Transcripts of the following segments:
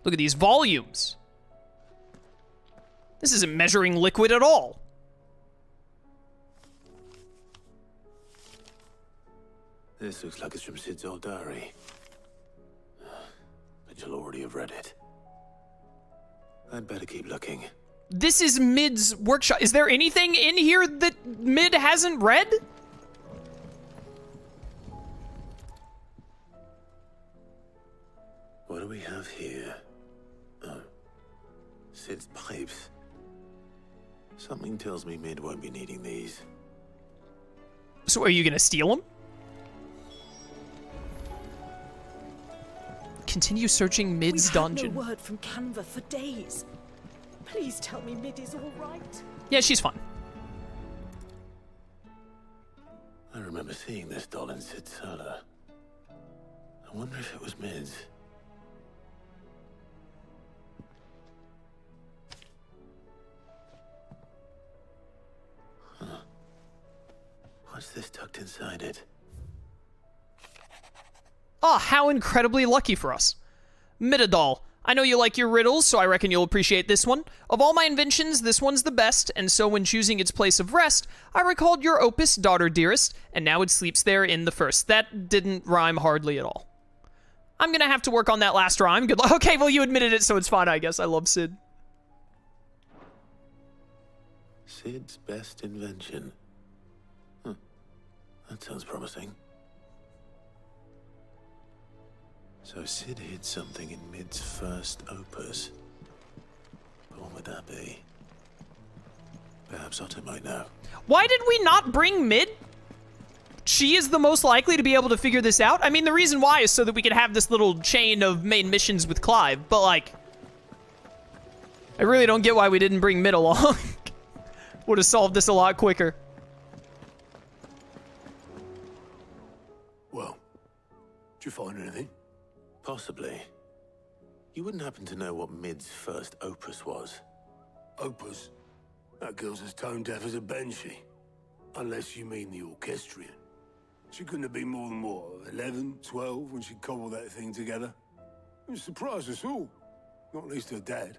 Look at these volumes. This isn't measuring liquid at all. This looks like it's from Sid's old diary. But you'll already have read it. I'd better keep looking. This is Mid's workshop. Is there anything in here that Mid hasn't read? What do we have here? Oh. Sid's pipes. Something tells me Mid won't be needing these. So are you gonna steal them? Continue searching Mid's dungeon. We've had no word from Canva for days. Please tell me Mid is all right. Yeah, she's fine. I remember seeing this doll in Sid's cellar. I wonder if it was Mid's. Huh. What's this tucked inside it? Oh, how incredibly lucky for us. Midadol, I know you like your riddles, so I reckon you'll appreciate this one. Of all my inventions, this one's the best, and so when choosing its place of rest, I recalled your opus, Daughter Dearest, and now it sleeps there in the first. That didn't rhyme hardly at all. I'm gonna have to work on that last rhyme. Good luck. Okay, well, you admitted it, so it's fine, I guess. I love Sid. Sid's best invention. Huh. That sounds promising. So Sid hid something in Mid's first opus. But what would that be? Perhaps Otto might know. Why did we not bring Mid? She is the most likely to be able to figure this out. I mean, the reason why is so that we could have this little chain of main missions with Clive, but like, I really don't get why we didn't bring Mid along. Would have solved this a lot quicker. Well, did you find anything? Possibly. You wouldn't happen to know what Mid's first opus was? Opus? That girl's as tone deaf as a banshee. Unless you mean the orchestrion. She couldn't have been more than, what, 11, 12 when she cobbled that thing together? It surprised us all. Not least her dad.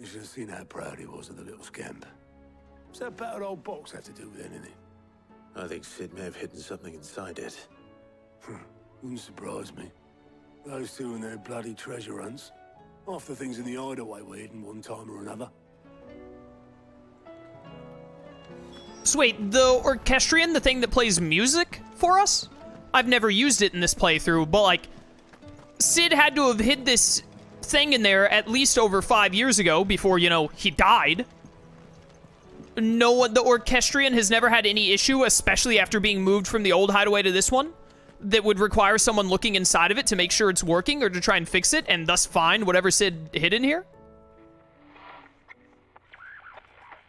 You should have seen how proud he was of the little scamp. What's that battered old box have to do with anything? I think Sid may have hidden something inside it. Wouldn't surprise me. Those two and their bloody treasure hunts. Half the things in the hideaway were hidden one time or another. So wait, the orchestrion, the thing that plays music for us? I've never used it in this playthrough, but like, Sid had to have hid this thing in there at least over 5 years ago before, you know, he died. No one, the orchestrion has never had any issue, especially after being moved from the old hideaway to this one, that would require someone looking inside of it to make sure it's working or to try and fix it and thus find whatever Sid hid in here.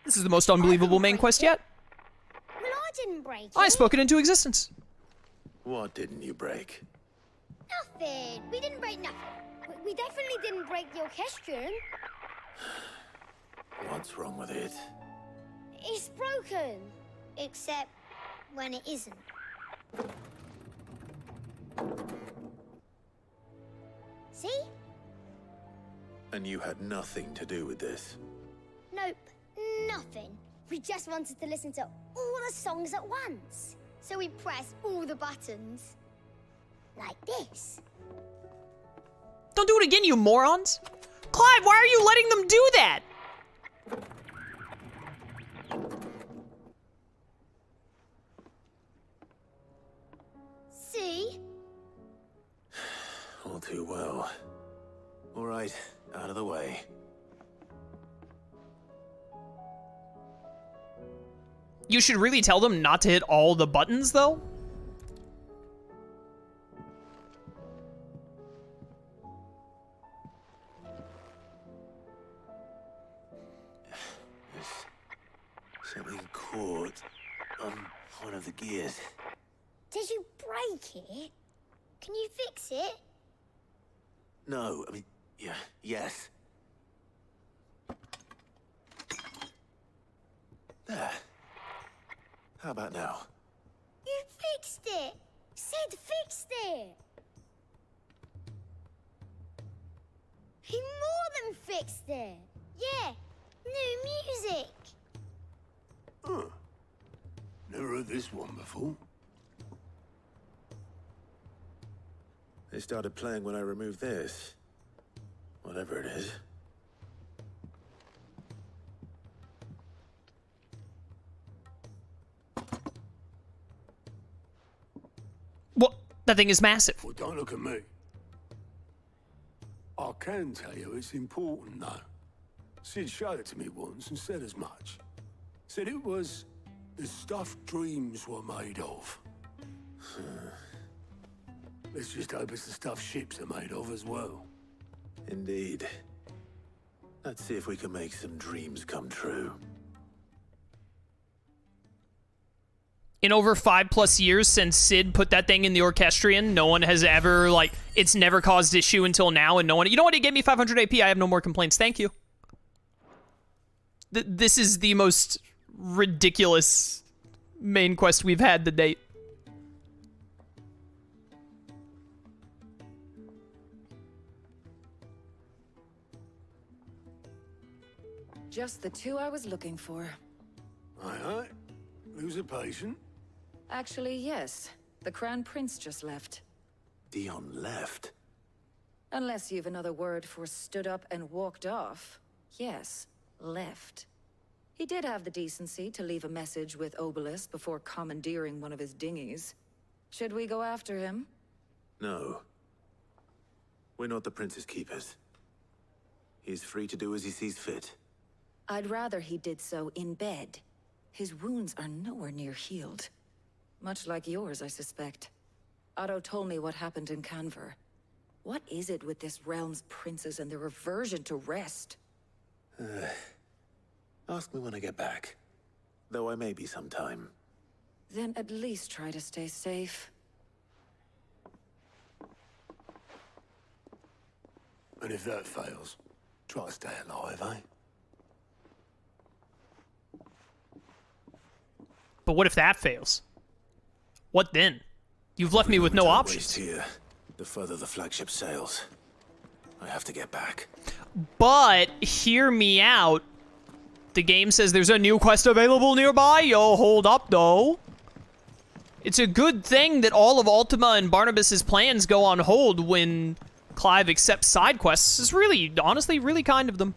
This is the most unbelievable main quest yet. Well, I didn't break it. I spoke it into existence. What didn't you break? Nothing. We didn't break nothing. We definitely didn't break the orchestrion. What's wrong with it? It's broken. Except when it isn't. See? And you had nothing to do with this? Nope. Nothing. We just wanted to listen to all the songs at once. So we pressed all the buttons. Like this. Don't do it again, you morons. Clive, why are you letting them do that? See? All too well. All right, out of the way. You should really tell them not to hit all the buttons, though. There's something caught on one of the gears. Did you break it? Can you fix it? No, I mean, yeah, yes. There. How about now? You fixed it! Sid fixed it! He more than fixed it. Yeah, new music. Huh. Never heard this one before. They started playing when I removed this. Whatever it is. What? That thing is massive. Well, don't look at me. I can tell you it's important, though. Sid showed it to me once and said as much. Said it was the stuff dreams were made of. Let's just hope it's the stuff ships are made of as well. Indeed. Let's see if we can make some dreams come true. In over 5+ years since Sid put that thing in the Orchestrion, no one has ever, like, it's never caused issue until now, and no one... You know what? It gave me 500 AP. I have no more complaints. Thank you. This is the most ridiculous main quest we've had to date. Just the two I was looking for. Aye. Who's a patient? Actually, yes. The Crown Prince just left. Dion left. Unless you've another word for stood up and walked off. Yes, left. He did have the decency to leave a message with Obelisk before commandeering one of his dinghies. Should we go after him? No. We're not the Prince's keepers. He's free to do as he sees fit. I'd rather he did so in bed. His wounds are nowhere near healed. Much like yours, I suspect. Otto told me what happened in Canver. What is it with this realm's princes and their aversion to rest? Ask me when I get back. Though I may be sometime. Then at least try to stay safe. And if that fails, try to stay alive, eh? But what if that fails? What then? You've left me with no options. Here, the further the flagship sails. I have to get back. But, hear me out. The game says there's a new quest available nearby. Yo, hold up, though. It's a good thing that all of Ultima and Barnabas's plans go on hold when Clive accepts side quests. It's really, honestly, really kind of them.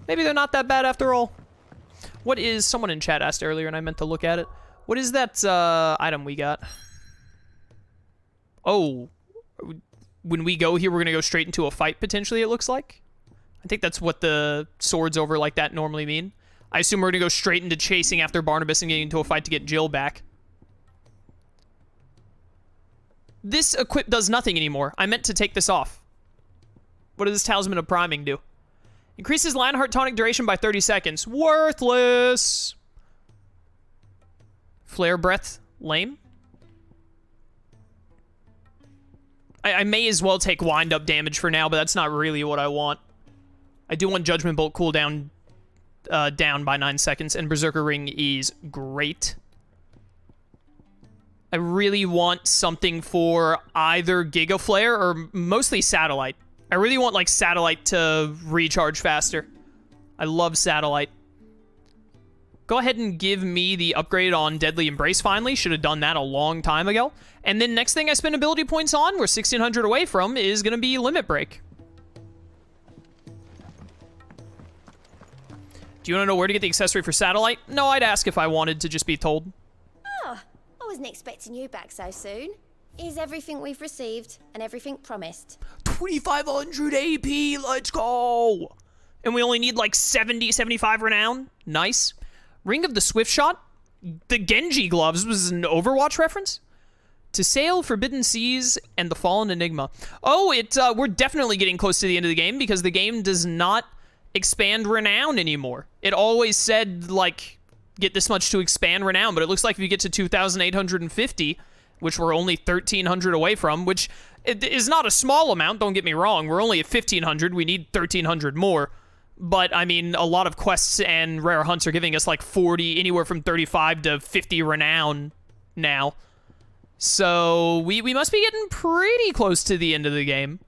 Maybe they're not that bad after all. What is... Someone in chat asked earlier, and I meant to look at it. What is that, item we got? Oh. When we go here, we're gonna go straight into a fight, potentially, it looks like. I think that's what the swords over like that normally mean. I assume we're gonna go straight into chasing after Barnabas and getting into a fight to get Jill back. This equip does nothing anymore. I meant to take this off. What does this Talisman of Priming do? Increases Lionheart tonic duration by 30 seconds. Worthless! Flare Breath. Lame. I may as well take wind-up damage for now, but that's not really what I want. I do want Judgment Bolt cooldown down by 9 seconds, and Berserker Ring is great. I really want something for either Giga Flare or mostly Satellite. I really want, like, Satellite to recharge faster. I love Satellite. Go ahead and give me the upgrade on Deadly Embrace finally. Should have done that a long time ago. And then next thing I spend ability points on, we're 1,600 away from, is going to be Limit Break. Do you want to know where to get the accessory for Satellite? No, I'd ask if I wanted to just be told. Oh, I wasn't expecting you back so soon. Here's everything we've received and everything promised. 2,500 AP, let's go! And we only need like 70, 75 renown. Nice. Ring of the Swift Shot. The Genji gloves was an Overwatch reference. To Sail, Forbidden Seas, and the Fallen Enigma. Oh, we're definitely getting close to the end of the game because the game does not expand renown anymore. It always said, like, get this much to expand renown, but it looks like if you get to 2,850, which we're only 1,300 away from, which is not a small amount, don't get me wrong. We're only at 1,500. We need 1,300 more. But, I mean, a lot of quests and rare hunts are giving us, like, 40, anywhere from 35 to 50 renown now. So, we must be getting pretty close to the end of the game.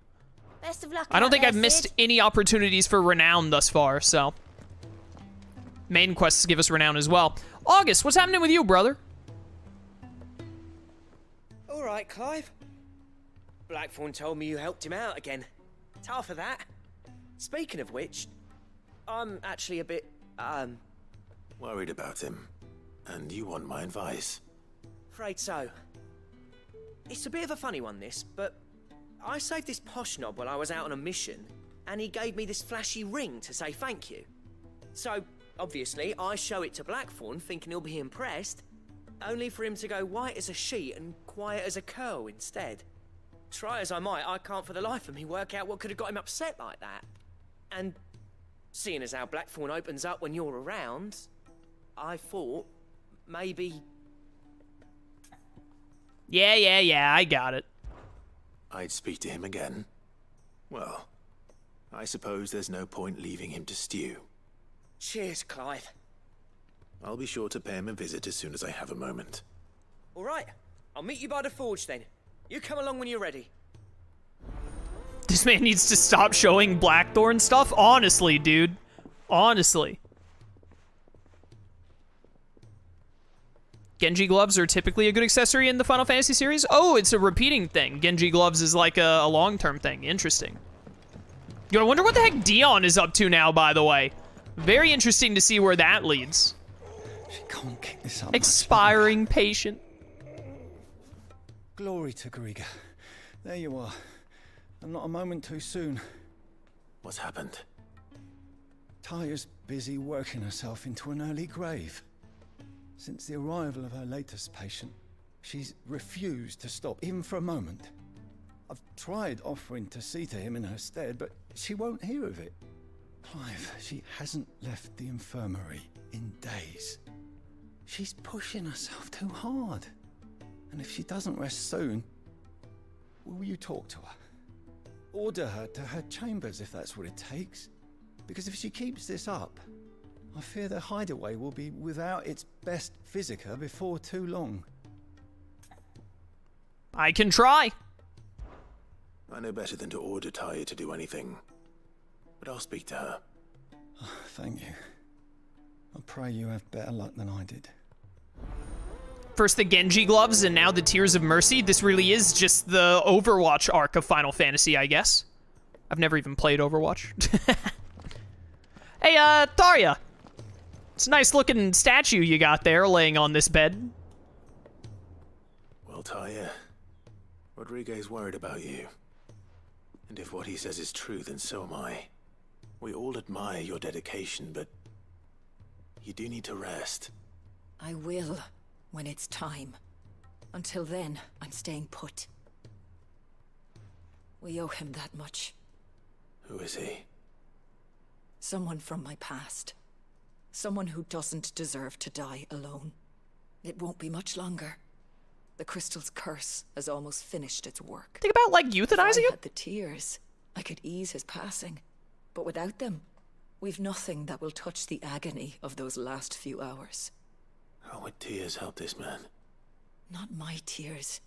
Best of luck. I don't out think there, I've missed Sid. any opportunities for renown thus far, so. Main quests give us renown as well. August, what's happening with you, brother? All right, Clive. Blackthorn told me you helped him out again. Tough for that. Speaking of which, I'm actually a bit, Worried about him. And you want my advice? afraid so. It's a bit of a funny one, this, but I saved this posh knob while I was out on a mission, and he gave me this flashy ring to say thank you. So, obviously, I show it to Blackthorn, thinking he'll be impressed, only for him to go white as a sheet and quiet as a curl instead. Try as I might, I can't for the life of me work out what could have got him upset like that. And seeing as how Blackthorn opens up when you're around, I thought maybe... Yeah, I got it. I'd speak to him again. Well, I suppose there's no point leaving him to stew. Cheers, Clive. I'll be sure to pay him a visit as soon as I have a moment. All right, I'll meet you by the forge then. You come along when you're ready. This man needs to stop showing Blackthorn stuff. Honestly, dude. Honestly. Genji gloves are typically a good accessory in the Final Fantasy series. Oh, it's a repeating thing. Genji gloves is like a long-term thing. Interesting. You know, I wonder what the heck Dion is up to now, by the way. Very interesting to see where that leads. She can't kick this up. Expiring patient. Glory to Griga. There you are. And not a moment too soon. What's happened? Taya's busy working herself into an early grave. Since the arrival of her latest patient, she's refused to stop, even for a moment. I've tried offering to see to him in her stead, but she won't hear of it. Clive, she hasn't left the infirmary in days. She's pushing herself too hard. And if she doesn't rest soon, will you talk to her? Order her to her chambers if that's what it takes. Because if she keeps this up, I fear the hideaway will be without its best physica before too long. I can try. I know better than to order Taya to do anything. But I'll speak to her. Thank you. I pray you have better luck than I did. First the Genji gloves, and now the Tears of Mercy. This really is just the Overwatch arc of Final Fantasy, I guess. I've never even played Overwatch. Hey, Tharya. It's a nice looking statue you got there laying on this bed. Well, Taya, Rodriguez worried about you. And if what he says is true, then so am I. We all admire your dedication, but you do need to rest. I will, when it's time. Until then, I'm staying put. We owe him that much. Who is he? Someone from my past. Someone who doesn't deserve to die alone. It won't be much longer. The crystal's curse has almost finished its work. Think about, like, If euthanizing I him? had the tears, I could ease his passing. But without them, we've nothing that will touch the agony of those last few hours. How would tears help this man? Not my tears.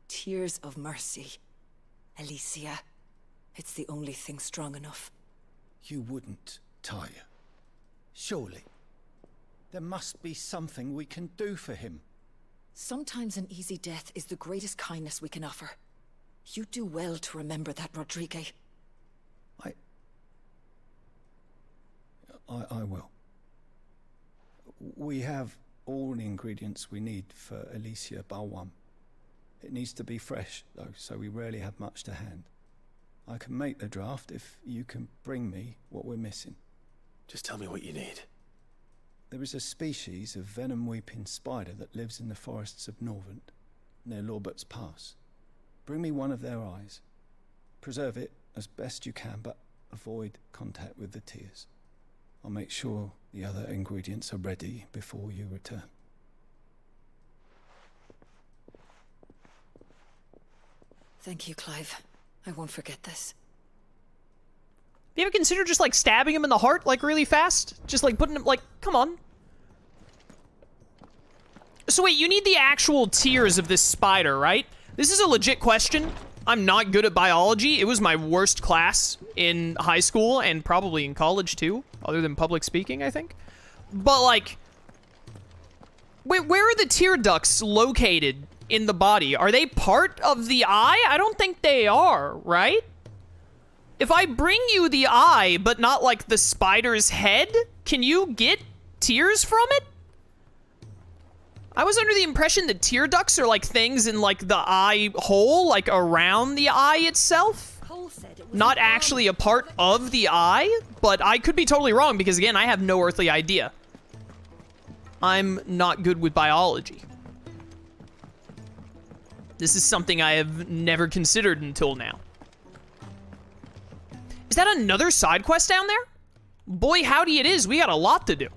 Tears of mercy. Alicia. It's the only thing strong enough. You wouldn't, Taya. Surely. There must be something we can do for him. Sometimes an easy death is the greatest kindness we can offer. You do well to remember that, Rodrigue. I will. We have all the ingredients we need for Alicia Balwam. It needs to be fresh, though, so we rarely have much to hand. I can make the draft if you can bring me what we're missing. Just tell me what you need. There is a species of venom-weeping spider that lives in the forests of Norvent, near Lorbert's Pass. Bring me one of their eyes. Preserve it as best you can, but avoid contact with the tears. I'll make sure the other ingredients are ready before you return. Thank you, Clive. I won't forget this. You ever consider just, like, stabbing him in the heart, like, really fast? Just, like, putting him, like, come on. So wait, you need the actual tears of this spider, right? This is a legit question. I'm not good at biology. It was my worst class in high school and probably in college too, other than public speaking, I think. But like, where are the tear ducts located in the body? Are they part of the eye? I don't think they are, right? If I bring you the eye, but not like the spider's head, can you get tears from it? I was under the impression that tear ducts are like things in like the eye hole, like around the eye itself. Not actually a part of the eye, but I could be totally wrong because again, I have no earthly idea. I'm not good with biology. This is something I have never considered until now. Is that another side quest down there? Boy, howdy it is. We got a lot to do.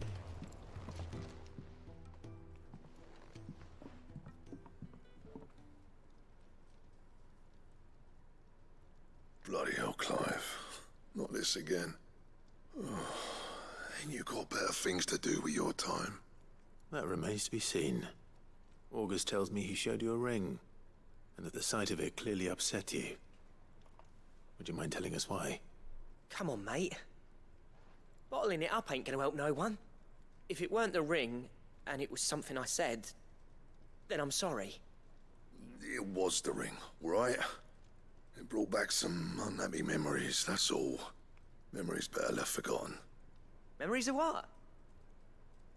Bloody hell, Clive. Not this again. Oh, ain't you got better things to do with your time? That remains to be seen. August tells me he showed you a ring, and that the sight of it clearly upset you. Would you mind telling us why? Come on, mate. Bottling it up ain't gonna help no one. If it weren't the ring, and it was something I said, then I'm sorry. It was the ring, right? It brought back some unhappy memories, that's all. Memories better left forgotten. Memories of what?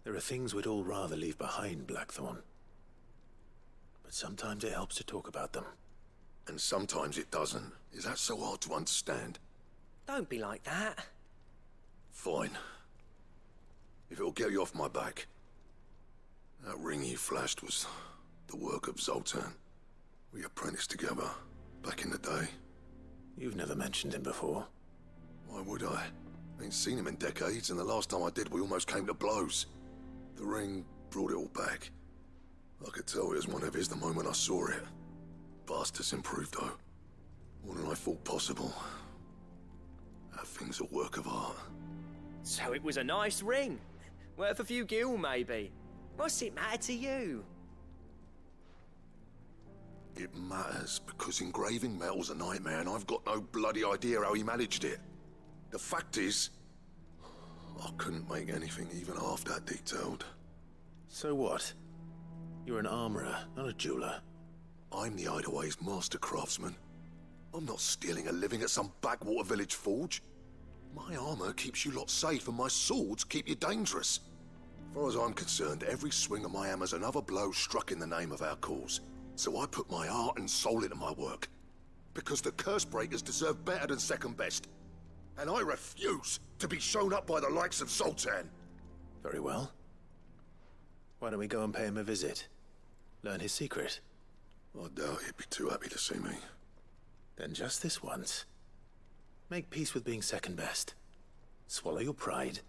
There are things we'd all rather leave behind, Blackthorn. But sometimes it helps to talk about them. And sometimes it doesn't. Is that so hard to understand? Don't be like that. Fine. If it'll get you off my back. That ring you flashed was the work of Zoltan. We apprenticed together. Back in the day. You've never mentioned him before. Why would I? Ain't seen him in decades, and the last time I did, we almost came to blows. The ring brought it all back. I could tell it was one of his the moment I saw it. Bastard's improved, though. More than I thought possible. That thing's a work of art. So it was a nice ring. Worth a few gil, maybe. What's it matter to you? It matters because engraving metal's a nightmare and I've got no bloody idea how he managed it. The fact is, I couldn't make anything even half that detailed. So what? You're an armorer, not a jeweler. I'm the Hideaway's master craftsman. I'm not stealing a living at some backwater village forge. My armor keeps you lot safe and my swords keep you dangerous. As far as I'm concerned, every swing of my hammer's another blow struck in the name of our cause. So I put my heart and soul into my work. Because the curse breakers deserve better than second best. And I refuse to be shown up by the likes of Zoltan. Very well. Why don't we go and pay him a visit? Learn his secret. I doubt he'd be too happy to see me. Then just this once. Make peace with being second best. Swallow your pride,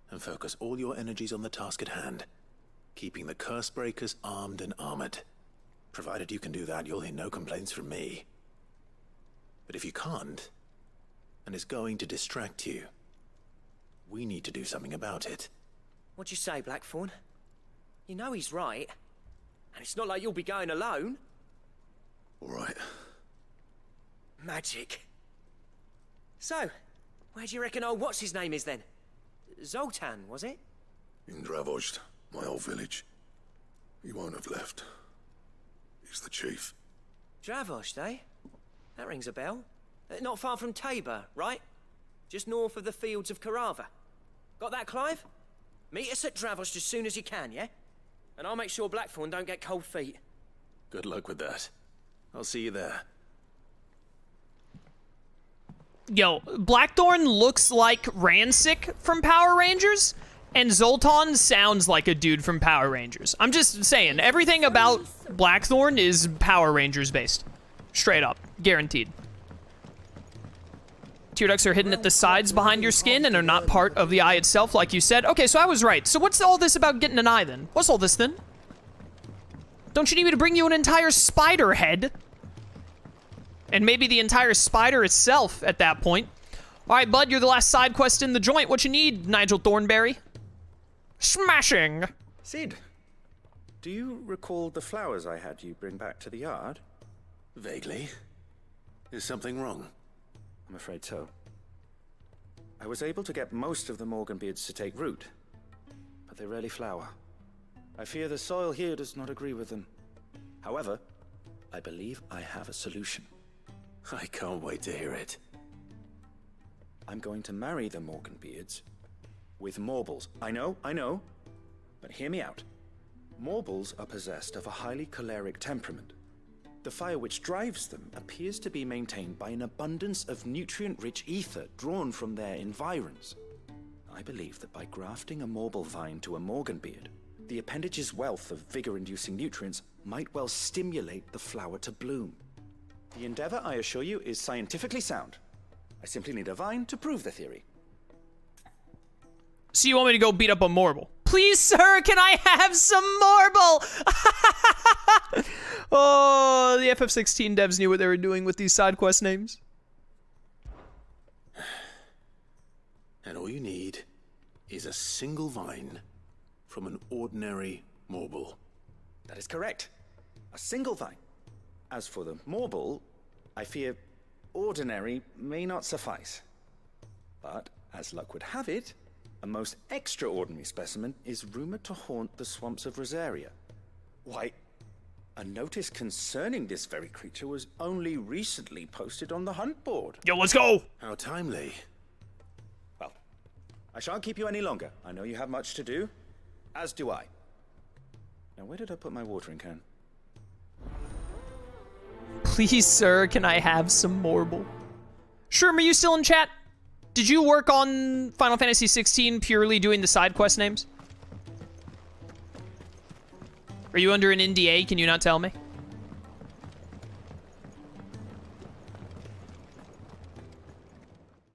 and focus all your energies on the task at hand. Keeping the curse breakers armed and armored. Provided you can do that, you'll hear no complaints from me. But if you can't, and it's going to distract you, we need to do something about it. What'd you say, Blackthorn? You know he's right. And it's not like you'll be going alone. All right. Magic. So, where do you reckon old what's-his-name is then? Zoltan, was it? In Dravozd, my old village. He won't have left. He's the chief. Dravozd, eh? That rings a bell. Not far from Tabor, right? Just north of the fields of Karava. Got that, Clive? Meet us at Dravozd as soon as you can, yeah? And I'll make sure Blackthorn don't get cold feet. Good luck with that. I'll see you there. Yo, Blackthorn looks like Ransik from Power Rangers, and Zoltan sounds like a dude from Power Rangers. I'm just saying, everything about Blackthorn is Power Rangers based. Straight up. Guaranteed. Tear ducts are hidden at the sides behind your skin and are not part of the eye itself, like you said. Okay, so I was right. So what's all this about getting an eye, then? What's all this, then? Don't you need me to bring you an entire spider head? And maybe the entire spider itself at that point. All right, bud, you're the last side quest in the joint. What you need, Nigel Thornberry? Smashing. Sid, do you recall the flowers I had you bring back to the yard? Vaguely. Is something wrong? I'm afraid so. I was able to get most of the Morganbeards to take root, but they rarely flower. I fear the soil here does not agree with them. However, I believe I have a solution. I can't wait to hear it. I'm going to marry the Morganbeards with Morbles. I know, but hear me out. Morbles are possessed of a highly choleric temperament. The fire which drives them appears to be maintained by an abundance of nutrient-rich ether drawn from their environs. I believe that by grafting a Morble vine to a Morganbeard, the appendage's wealth of vigor-inducing nutrients might well stimulate the flower to bloom. The endeavor, I assure you, is scientifically sound. I simply need a vine to prove the theory. So you want me to go beat up a Morble? Please, sir, can I have some Morble? Oh, the FF16 devs knew what they were doing with these side quest names. And all you need is a single vine from an ordinary Morble. That is correct. A single vine. As for the Morble, I fear ordinary may not suffice. But, as luck would have it, a most extraordinary specimen is rumored to haunt the swamps of Rosaria. Why, a notice concerning this very creature was only recently posted on the hunt board. Yo, let's go! How timely. Well, I shan't keep you any longer. I know you have much to do, as do I. Now, where did I put my watering can? Please, sir, can I have some Morble? Sherm, are you still in chat? Did you work on Final Fantasy XVI purely doing the side quest names? Are you under an NDA? Can you not tell me?